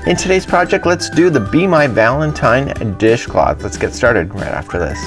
In today's project, let's do the Be My Valentine dishcloth. Let's get started right after this.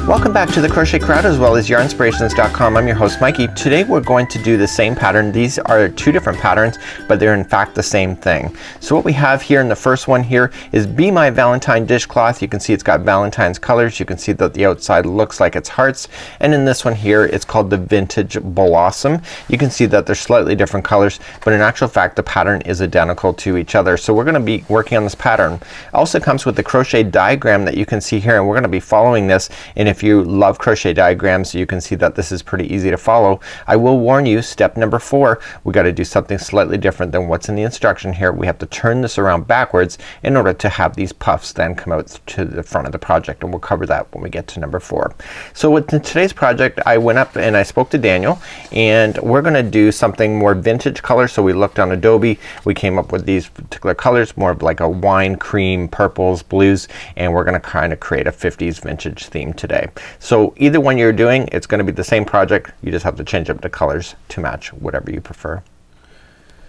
Welcome back to the Crochet Crowd as well as yarnspirations.com. I'm your host Mikey. Today we're going to do the same pattern. These are two different patterns, but they're in fact the same thing. So what we have here in the first one here is Be My Valentine dishcloth. You can see it's got Valentine's colors. You can see that the outside looks like it's hearts. And in this one here, it's called the Vintage Blossom. You can see that they're slightly different colors, but in actual fact the pattern is identical to each other. So we're going to be working on this pattern. It also comes with the crochet diagram that you can see here, and we're going to be following this. And if you love crochet diagrams, you can see that this is pretty easy to follow. I will warn you, step number 4, we got to do something slightly different than what's in the instruction here. We have to turn this around backwards in order to have these puffs then come out to the front of the project, and we'll cover that when we get to number 4. So with today's project, I went up and I spoke to Daniel, and we're gonna do something more vintage color. So we looked on Adobe, we came up with these particular colors, more of like a wine cream, purples, blues, and we're gonna kind of create a 50s vintage theme today. So either one you're doing, it's going to be the same project. You just have to change up the colors to match whatever you prefer.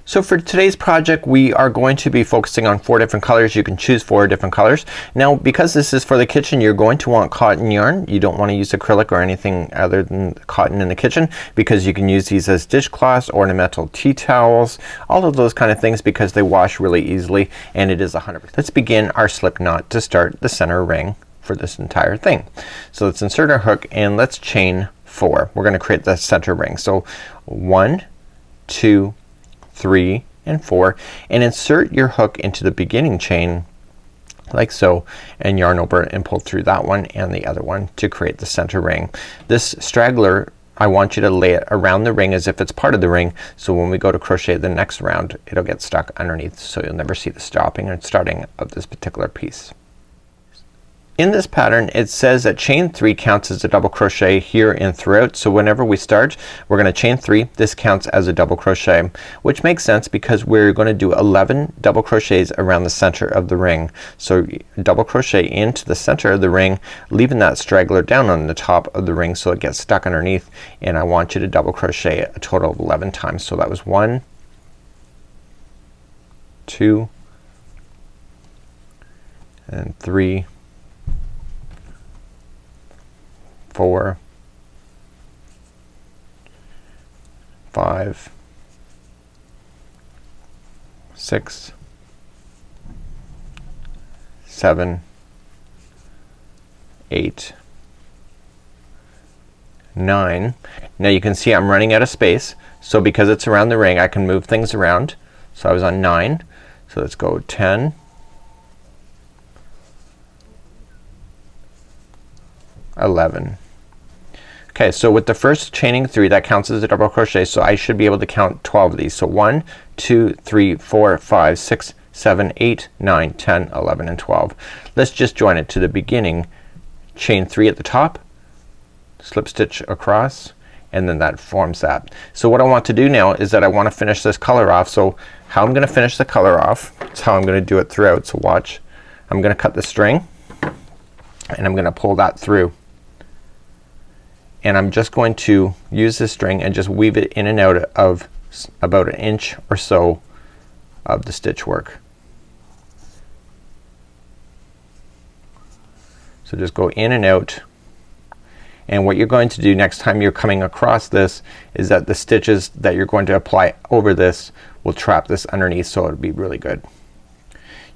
So for today's project, we are going to be focusing on 4 different colors. You can choose 4 different colors. Now because this is for the kitchen, you're going to want cotton yarn. You don't want to use acrylic or anything other than cotton in the kitchen, because you can use these as dishcloths, ornamental tea towels, all of those kind of things, because they wash really easily and it is 100%. Let's begin our slip knot to start the center ring for this entire thing. So let's insert our hook and let's chain 4. We're going to create the center ring. So 1, 2, 3, and 4, and insert your hook into the beginning chain like so, and yarn over and pull through that one and the other one to create the center ring. This straggler, I want you to lay it around the ring as if it's part of the ring, so when we go to crochet the next round it'll get stuck underneath, so you'll never see the stopping and starting of this particular piece. In this pattern it says that chain 3 counts as a double crochet here and throughout. So whenever we start, we're going to chain 3. This counts as a double crochet, which makes sense because we're going to do 11 double crochets around the center of the ring. So double crochet into the center of the ring, leaving that straggler down on the top of the ring so it gets stuck underneath, and I want you to double crochet a total of 11 times. So that was 1, 2, and 3, 4, 5, 6, 7, 8, 9. Now you can see I'm running out of space, so because it's around the ring I can move things around. So I was on 9, so let's go 10, 11. Okay, so with the first chaining 3, that counts as a double crochet, so I should be able to count 12 of these. So 1, 2, 3, 4, 5, 6, 7, 8, 9, 10, 11, and 12. Let's just join it to the beginning. Chain 3 at the top, slip stitch across, and then that forms that. So what I want to do now is that I want to finish this color off. So how I'm gonna finish the color off, it's how I'm gonna do it throughout. So watch. I'm gonna cut the string and I'm gonna pull that through. And I'm just going to use this string and just weave it in and out of about 1 inch or so of the stitch work. So just go in and out, and what you're going to do next time you're coming across this is that the stitches that you're going to apply over this will trap this underneath, so it'll be really good.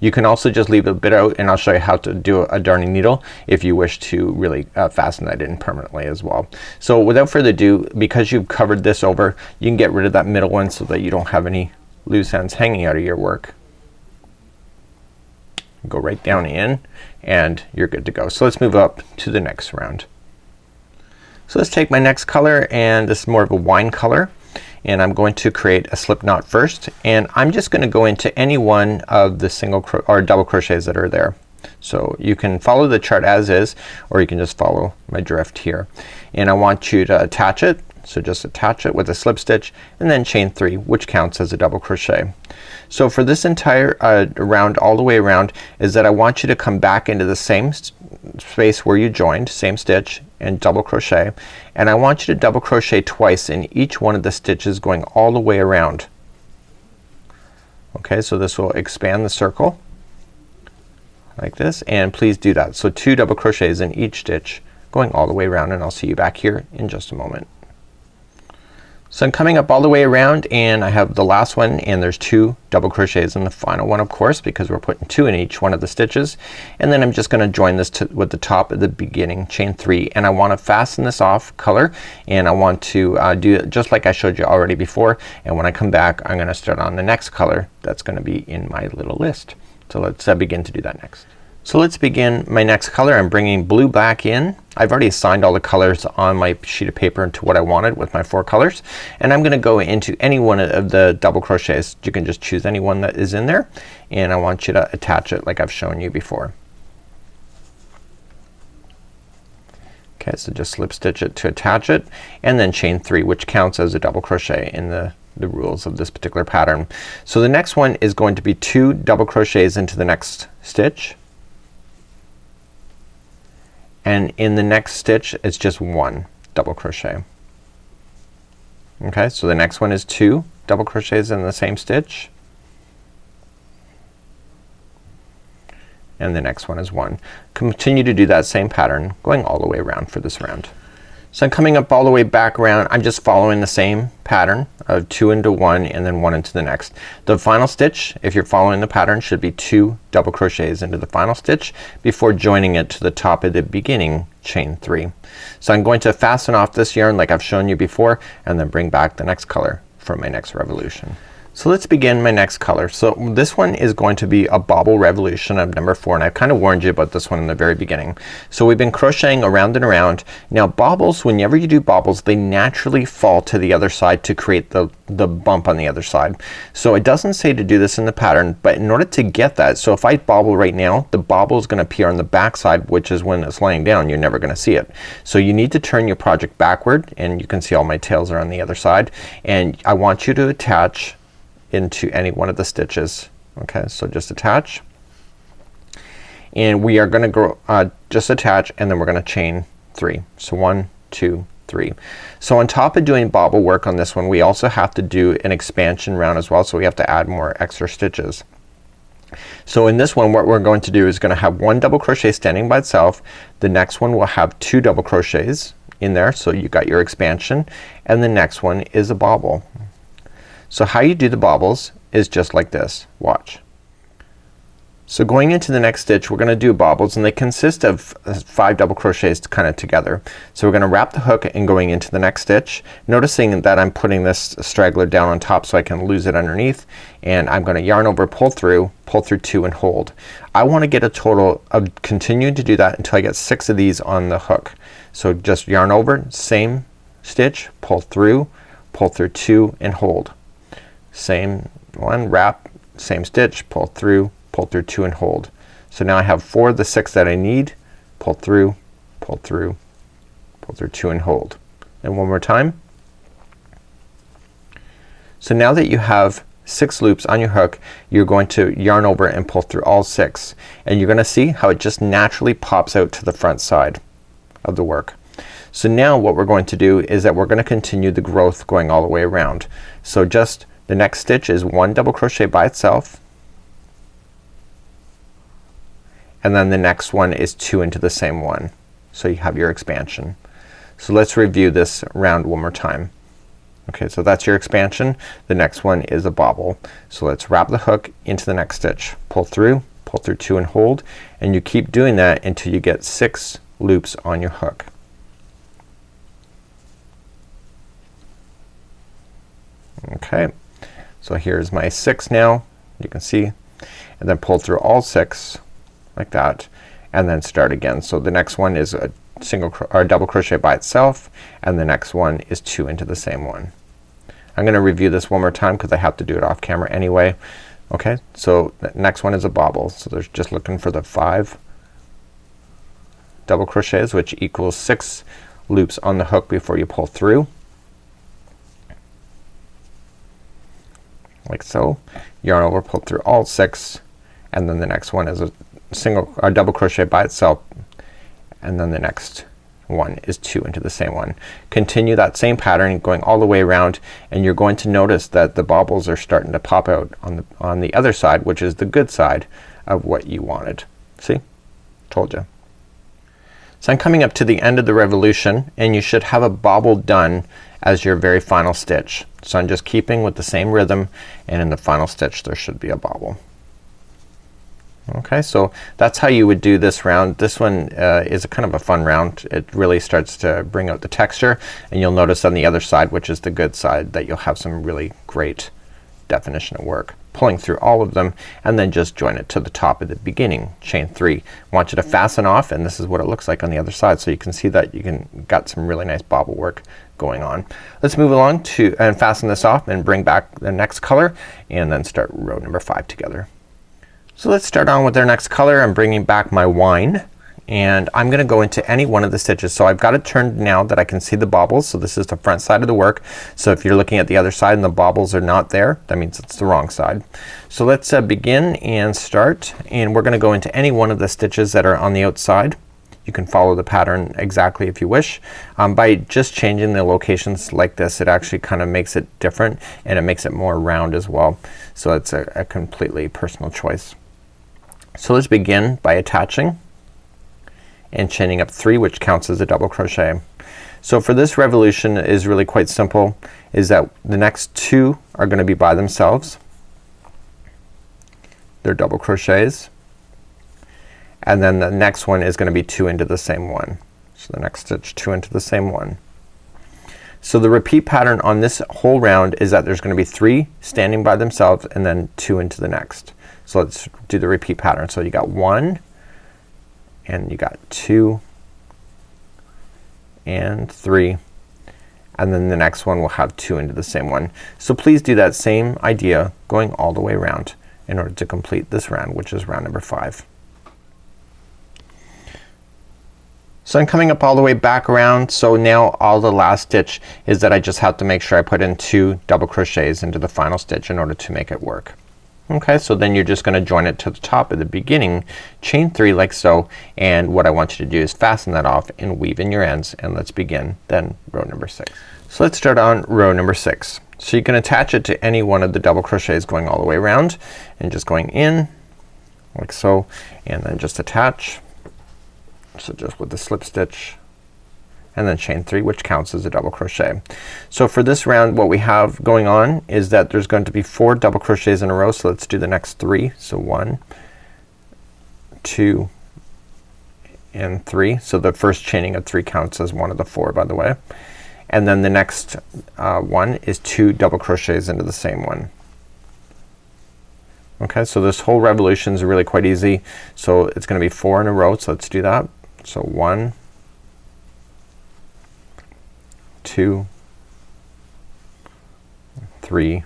You can also just leave a bit out, and I'll show you how to do a darning needle if you wish to really fasten that in permanently as well. So without further ado, because you've covered this over, you can get rid of that middle one so that you don't have any loose ends hanging out of your work. Go right down in and you're good to go. So let's move up to the next round. So let's take my next color, and this is more of a wine color, and I'm going to create a slip knot first, and I'm just gonna go into any one of the single or double crochets that are there. So you can follow the chart as is, or you can just follow my drift here, and I want you to attach it So just attach it with a slip stitch and then chain 3, which counts as a double crochet. So for this entire round, all the way around, is that I want you to come back into the same space where you joined, same stitch, and double crochet, and I want you to double crochet twice in each one of the stitches going all the way around. Okay, so this will expand the circle like this, and please do that. So 2 double crochets in each stitch going all the way around, and I'll see you back here in just a moment. So I'm coming up all the way around and I have the last one, and there's 2 double crochets in the final one, of course, because we're putting 2 in each one of the stitches. And then I'm just gonna join this with the top at the beginning, chain 3, and I want to fasten this off color, and I want to do it just like I showed you already before, and when I come back I'm gonna start on the next color that's gonna be in my little list. So let's begin to do that next. So let's begin my next color. I'm bringing blue back in. I've already assigned all the colors on my sheet of paper into what I wanted with my 4 colors, and I'm gonna go into any one of the double crochets. You can just choose any one that is in there, and I want you to attach it like I've shown you before. Okay, so just slip stitch it to attach it, and then chain 3, which counts as a double crochet in the rules of this particular pattern. So the next one is going to be 2 double crochets into the next stitch, and in the next stitch it's just 1 double crochet. Okay, so the next one is 2 double crochets in the same stitch, and the next one is 1. Continue to do that same pattern going all the way around for this round. So I'm coming up all the way back around. I'm just following the same pattern of 2 into 1 and then 1 into the next. The final stitch, if you're following the pattern, should be 2 double crochets into the final stitch before joining it to the top of the beginning chain 3. So I'm going to fasten off this yarn like I've shown you before, and then bring back the next color for my next revolution. So let's begin my next color. So this one is going to be a bobble revolution of number 4, and I've kind of warned you about this one in the very beginning. So we've been crocheting around and around. Now bobbles, whenever you do bobbles, they naturally fall to the other side to create the bump on the other side. So it doesn't say to do this in the pattern, but in order to get that, so if I bobble right now, the bobble is gonna appear on the back side, which is when it's laying down. You're never gonna see it. So you need to turn your project backward, and you can see all my tails are on the other side, and I want you to attach into any one of the stitches. Okay, so just attach, and we are gonna go just attach, and then we're gonna chain 3. So 1, 2, 3. So on top of doing bobble work on this one, we also have to do an expansion round as well, so we have to add more extra stitches. So in this one what we're going to do is gonna have 1 double crochet standing by itself. The next one will have 2 double crochets in there, so you got your expansion, and the next one is a bobble. So how you do the bobbles is just like this. Watch. So going into the next stitch we're gonna do bobbles, and they consist of 5 double crochets kind of together. So we're gonna wrap the hook and going into the next stitch, noticing that I'm putting this straggler down on top so I can lose it underneath, and I'm gonna yarn over, pull through 2 and hold. I want to get a total of continuing to do that until I get 6 of these on the hook. So just yarn over, same stitch, pull through 2 and hold. Same one, wrap, same stitch, pull through 2 and hold. So now I have 4 of the 6 that I need. Pull through 2 and hold. And one more time. So now that you have 6 loops on your hook, you're going to yarn over and pull through all 6, and you're gonna see how it just naturally pops out to the front side of the work. So now what we're going to do is that we're gonna continue the growth going all the way around. So just the next stitch is 1 double crochet by itself, and then the next one is 2 into the same one. So you have your expansion. So let's review this round one more time. Okay, so that's your expansion. The next one is a bobble. So let's wrap the hook into the next stitch. Pull through 2 and hold, and you keep doing that until you get 6 loops on your hook. Okay, so here's my 6 now, you can see, and then pull through all 6 like that, and then start again. So the next one is a single or double crochet by itself, and the next one is 2 into the same one. I'm gonna review this one more time because I have to do it off camera anyway. Okay, so the next one is a bobble. So there's just looking for the 5 double crochets, which equals 6 loops on the hook before you pull through. like so. Yarn over, pull through all 6, and then the next one is a double crochet by itself, and then the next one is 2 into the same one. Continue that same pattern going all the way around, and you're going to notice that the baubles are starting to pop out on the other side, which is the good side of what you wanted. See? Told you. So I'm coming up to the end of the revolution, and you should have a bauble done as your very final stitch. So I'm just keeping with the same rhythm, and in the final stitch there should be a bauble. Okay, so that's how you would do this round. This one is a kind of a fun round. It really starts to bring out the texture, and you'll notice on the other side, which is the good side, that you'll have some really great definition of work. Pulling through all of them, and then just join it to the top at the beginning. Chain 3. I want you to fasten off, and this is what it looks like on the other side. So you can see that you got some really nice bauble work going on. Let's move along to and fasten this off and bring back the next color, and then start row number 5 together. So let's start on with our next color. I'm bringing back my wine, and I'm gonna go into any one of the stitches. So I've got it turned now that I can see the baubles. So this is the front side of the work. So if you're looking at the other side and the baubles are not there, that means it's the wrong side. So let's begin and start, and we're gonna go into any one of the stitches that are on the outside. You can follow the pattern exactly if you wish. By just changing the locations like this, it actually kind of makes it different, and it makes it more round as well. So it's a completely personal choice. So let's begin by attaching and chaining up 3, which counts as a double crochet. So for this revolution is really quite simple, is that the next 2 are gonna be by themselves. They're double crochets, and then the next one is gonna be 2 into the same one. So the next stitch, 2 into the same one. So the repeat pattern on this whole round is that there's gonna be 3 standing by themselves, and then 2 into the next. So let's do the repeat pattern. So you got 1, and you got 2 and 3, and then the next one will have 2 into the same one. So please do that same idea going all the way around in order to complete this round, which is round number 5. So I'm coming up all the way back around. So now all the last stitch is that I just have to make sure I put in 2 double crochets into the final stitch in order to make it work. Okay, so then you're just gonna join it to the top at the beginning, chain 3 like so, and what I want you to do is fasten that off and weave in your ends, and let's begin then row number 6. So let's start on row number 6. So you can attach it to any one of the double crochets going all the way around, and just going in like so, and then just attach. So just with the slip stitch, and then chain 3, which counts as a double crochet. So for this round what we have going on is that there's going to be 4 double crochets in a row. So let's do the next 3. So 1, 2 and 3. So the first chaining of 3 counts as one of the 4, by the way. And then the next one is 2 double crochets into the same one. Okay, so this whole revolution is really quite easy. So it's gonna be 4 in a row. So let's do that. So 1, 2, 3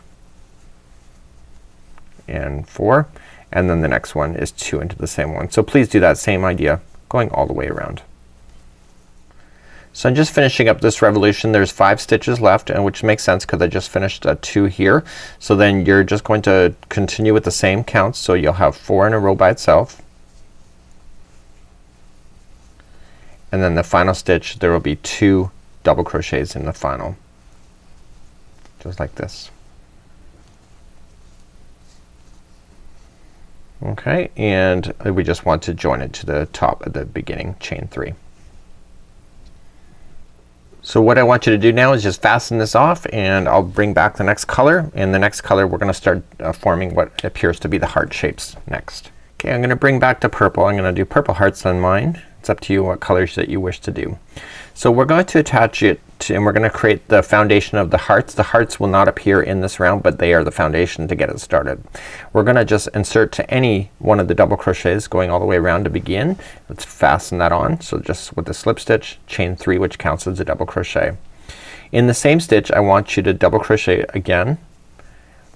and 4, and then the next one is 2 into the same one. So please do that same idea going all the way around. So I'm just finishing up this revolution. There's 5 stitches left, and which makes sense because I just finished 2 here. So then you're just going to continue with the same counts. So you'll have 4 in a row by itself, and then the final stitch there will be 2 double crochets in the final, just like this. Okay, and we just want to join it to the top at the beginning, chain 3. So what I want you to do now is just fasten this off, and I'll bring back the next color. In the next color we're gonna start forming what appears to be the heart shapes next. Okay, I'm gonna bring back the purple. I'm gonna do purple hearts on mine. It's up to you what colors that you wish to do. So we're going to attach it to, and we're gonna create the foundation of the hearts. The hearts will not appear in this round, but they are the foundation to get it started. We're gonna just insert to any one of the double crochets going all the way around to begin. Let's fasten that on. So just with the slip stitch, chain 3, which counts as a double crochet. In the same stitch I want you to double crochet again,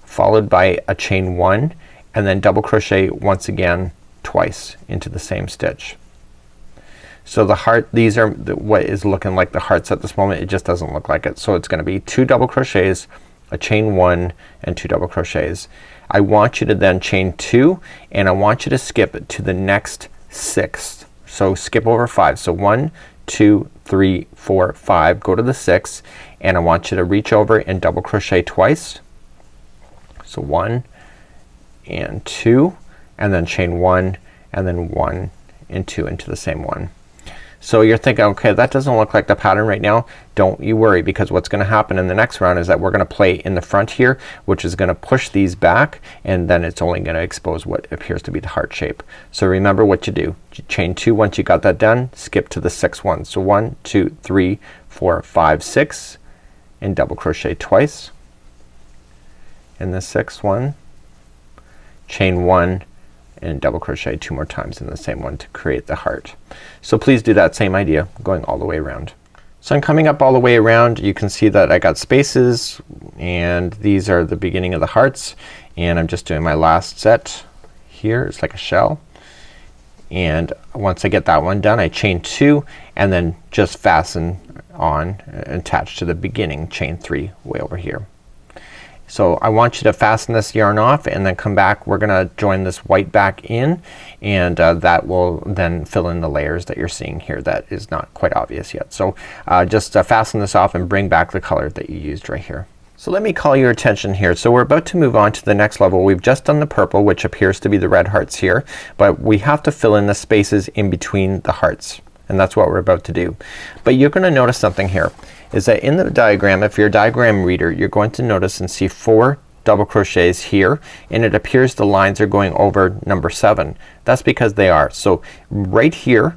followed by a chain 1, and then double crochet once again twice into the same stitch. So the heart, these are what is looking like the hearts at this moment. It just doesn't look like it. So it's gonna be 2 double crochets a chain 1 and 2 double crochets. I want you to then chain 2 and I want you to skip it to the next 6th. So skip over 5. So 1, 2, 3, 4, 5, go to the 6th and I want you to reach over and double crochet twice. So 1 and 2 and then chain 1 and then 1 and 2 into the same one. So you're thinking, okay, that doesn't look like the pattern right now. Don't you worry, because what's gonna happen in the next round is that we're gonna play in the front here, which is gonna push these back, and then it's only gonna expose what appears to be the heart shape. So remember what you do. You chain 2 once you got that done, skip to the 6th one. So 1, 2, 3, 4, 5, 6 and double crochet twice in the 6th one, chain 1 and double crochet 2 more times in the same one to create the heart. So please do that same idea going all the way around. So I'm coming up all the way around. You can see that I got spaces and these are the beginning of the hearts, and I'm just doing my last set here. It's like a shell, and once I get that one done I chain 2 and then just fasten on attached to the beginning, chain 3 way over here. So I want you to fasten this yarn off and then come back. We're gonna join this white back in, and that will then fill in the layers that you're seeing here that is not quite obvious yet. So just fasten this off and bring back the color that you used right here. So let me call your attention here. So we're about to move on to the next level. We've just done the purple, which appears to be the red hearts here, but we have to fill in the spaces in between the hearts, and that's what we're about to do. But you're gonna notice something here, is that in the diagram, if you're a diagram reader, you're going to notice and see 4 double crochets here, and it appears the lines are going over number 7. That's because they are. So right here,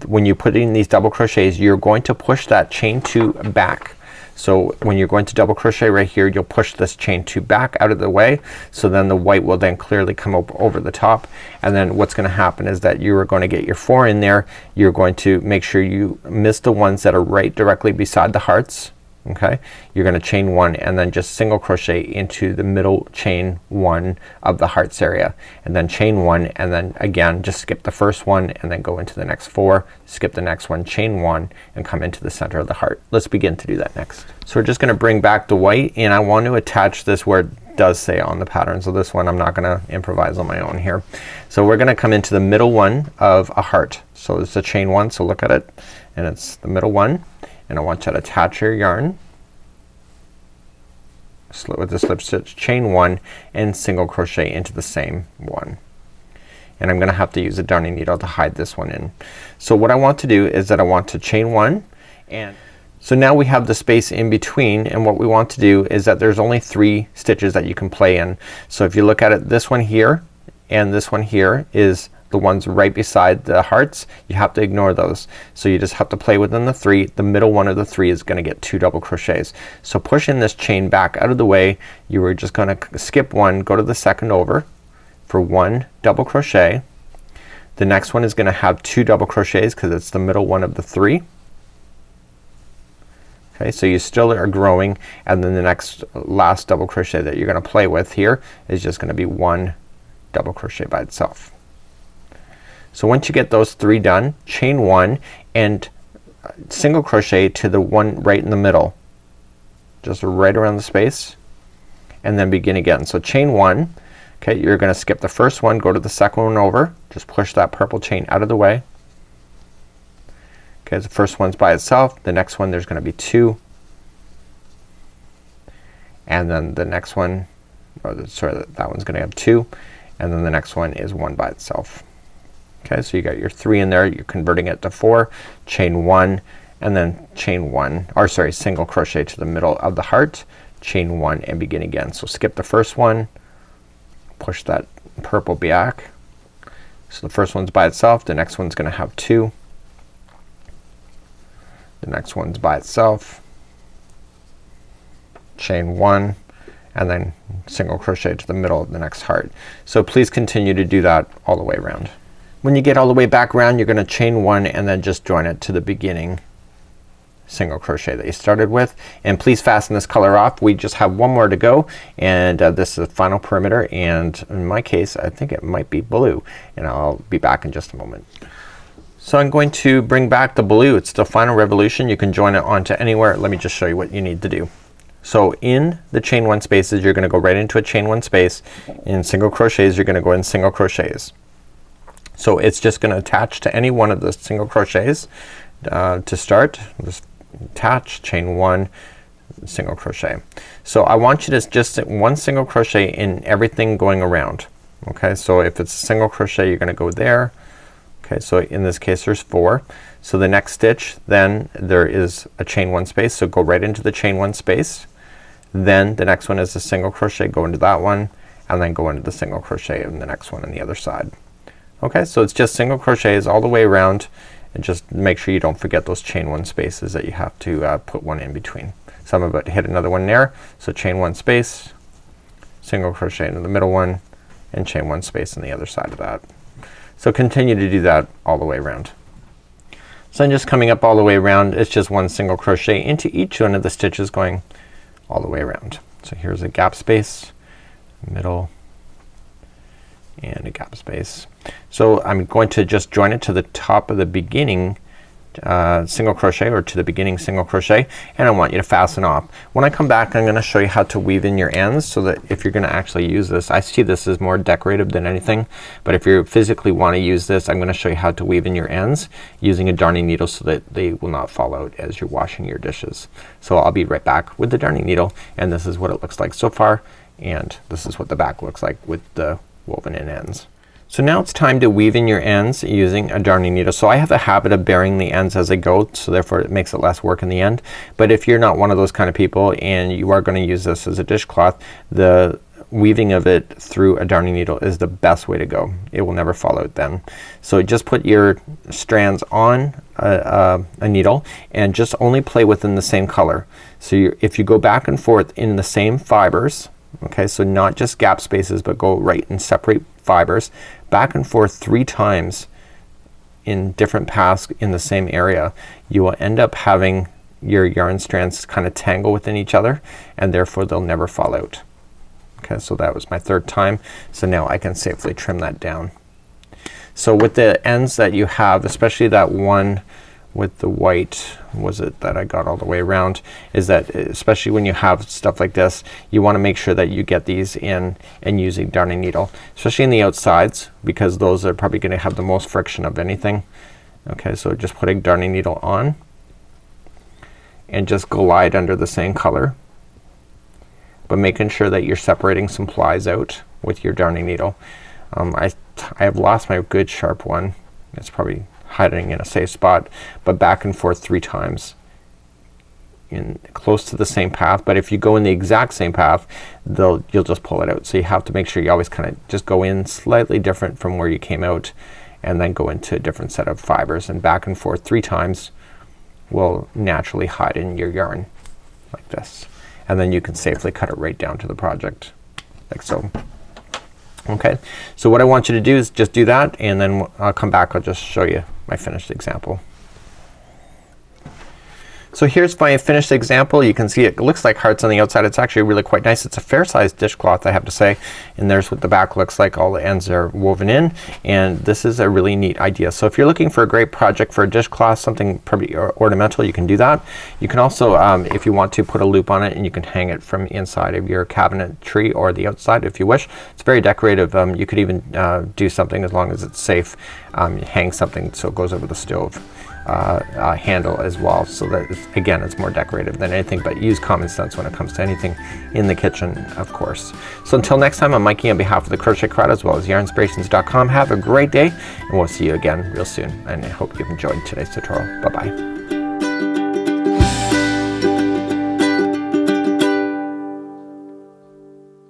when you put in these double crochets, you're going to push that chain 2 back. So when you're going to double crochet right here, you'll push this chain 2 back out of the way, so then the white will then clearly come up over the top, and then what's gonna happen is that you are going to get your 4 in there. You're going to make sure you miss the ones that are right directly beside the hearts. Okay, you're gonna chain 1 and then just single crochet into the middle chain 1 of the hearts area, and then chain 1 and then again just skip the first one and then go into the next 4, skip the next one, chain 1 and come into the center of the heart. Let's begin to do that next. So we're just gonna bring back the white, and I want to attach this where it does say on the pattern. So this one I'm not gonna improvise on my own here. So we're gonna come into the middle one of a heart. So it's a chain 1, so look at it, and it's the middle one. And I want you to attach your yarn with the slip stitch, chain 1 and single crochet into the same one. And I'm gonna have to use a darning needle to hide this one in. So what I want to do is that I want to chain 1, and so now we have the space in between, and what we want to do is that there's only 3 stitches that you can play in. So if you look at it, this one here and this one here is the ones right beside the hearts. You have to ignore those. So you just have to play within the 3. The middle one of the 3 is gonna get 2 double crochets. So pushing this chain back out of the way, you were just gonna skip 1, go to the second over for 1 double crochet. The next one is gonna have 2 double crochets because it's the middle one of the 3. Okay, so you still are growing, and then the next last double crochet that you're gonna play with here is just gonna be 1 double crochet by itself. So once you get those 3 done, chain 1 and single crochet to the one right in the middle, just right around the space, and then begin again. So chain 1, okay, you're gonna skip the first one, go to the second one over, just push that purple chain out of the way. Okay, the first one's by itself, the next one there's gonna be 2, and then the next one, sorry, that one's gonna have 2, and then the next one is 1 by itself. Okay, so you got your 3 in there, you're converting it to 4, chain 1 and then chain 1, or sorry, single crochet to the middle of the heart, chain 1 and begin again. So skip the first one, push that purple back. So the first one's by itself, the next one's gonna have 2, the next one's by itself, chain 1 and then single crochet to the middle of the next heart. So please continue to do that all the way around. When you get all the way back around, you're gonna chain 1 and then just join it to the beginning single crochet that you started with, and please fasten this color off. We just have one more to go, and this is the final perimeter, and in my case I think it might be blue, and I'll be back in just a moment. So I'm going to bring back the blue. It's the final revolution. You can join it onto anywhere. Let me just show you what you need to do. So in the chain 1 spaces you're gonna go right into a chain 1 space. In single crochets you're gonna go in single crochets. So it's just gonna attach to any one of the single crochets to start. Just attach, chain 1, single crochet. So I want you to just one single crochet in everything going around. Okay, so if it's a single crochet you're gonna go there. Okay, so in this case there's 4. So the next stitch then there is a chain 1 space, so go right into the chain 1 space. Then the next one is a single crochet, go into that one, and then go into the single crochet in the next one on the other side. Okay, so it's just single crochets all the way around, and just make sure you don't forget those chain 1 spaces that you have to put one in between. So I'm about to hit another one there. So chain 1 space, single crochet into the middle one, and chain 1 space on the other side of that. So continue to do that all the way around. So I'm just coming up all the way around. It's just one single crochet into each one of the stitches going all the way around. So here's a gap space, middle, and a gap space. So I'm going to just join it to the top of the beginning single crochet, or to the beginning single crochet, and I want you to fasten off. When I come back I'm gonna show you how to weave in your ends, so that if you're gonna actually use this, I see this as more decorative than anything, but if you physically want to use this I'm gonna show you how to weave in your ends using a darning needle so that they will not fall out as you're washing your dishes. So I'll be right back with the darning needle, and this is what it looks like so far, and this is what the back looks like with the woven in ends. So now it's time to weave in your ends using a darning needle. So I have a habit of burying the ends as I go, so therefore it makes it less work in the end. But if you're not one of those kind of people and you are gonna use this as a dishcloth, the weaving of it through a darning needle is the best way to go. It will never fall out then. So just put your strands on a needle and just only play within the same color. So if you go back and forth in the same fibers, okay, so not just gap spaces but go right and separate fibers back and forth 3 times in different paths in the same area, you will end up having your yarn strands kind of tangle within each other, and therefore they'll never fall out. Okay, so that was my 3rd time. So now I can safely trim that down. So with the ends that you have, especially that one with the white, was it that I got all the way around, is that especially when you have stuff like this you want to make sure that you get these in and use a darning needle, especially in the outsides, because those are probably gonna have the most friction of anything. Okay, so just put a darning needle on and just glide under the same color, but making sure that you're separating some plies out with your darning needle. I have lost my good sharp one. It's probably hiding in a safe spot, but back and forth 3 times in close to the same path. But if you go in the exact same path you'll just pull it out. So you have to make sure you always kind of just go in slightly different from where you came out, and then go into a different set of fibers, and back and forth 3 times will naturally hide in your yarn like this, and then you can safely cut it right down to the project like so. Okay, so what I want you to do is just do that, and then I'll come back, I'll just show you my finished example. So here's my finished example. You can see it looks like hearts on the outside. It's actually really quite nice. It's a fair sized dishcloth, I have to say, and there's what the back looks like. All the ends are woven in, and this is a really neat idea. So if you're looking for a great project for a dishcloth, something pretty ornamental, you can do that. You can also if you want to, put a loop on it and you can hang it from inside of your cabinetry or the outside if you wish. It's very decorative. You could even do something, as long as it's safe, hang something so it goes over the stove handle as well, so that again it's more decorative than anything, but use common sense when it comes to anything in the kitchen, of course. So until next time, I'm Mikey on behalf of the Crochet Crowd as well as yarnspirations.com. Have a great day, and we'll see you again real soon, and I hope you've enjoyed today's tutorial. Bye bye.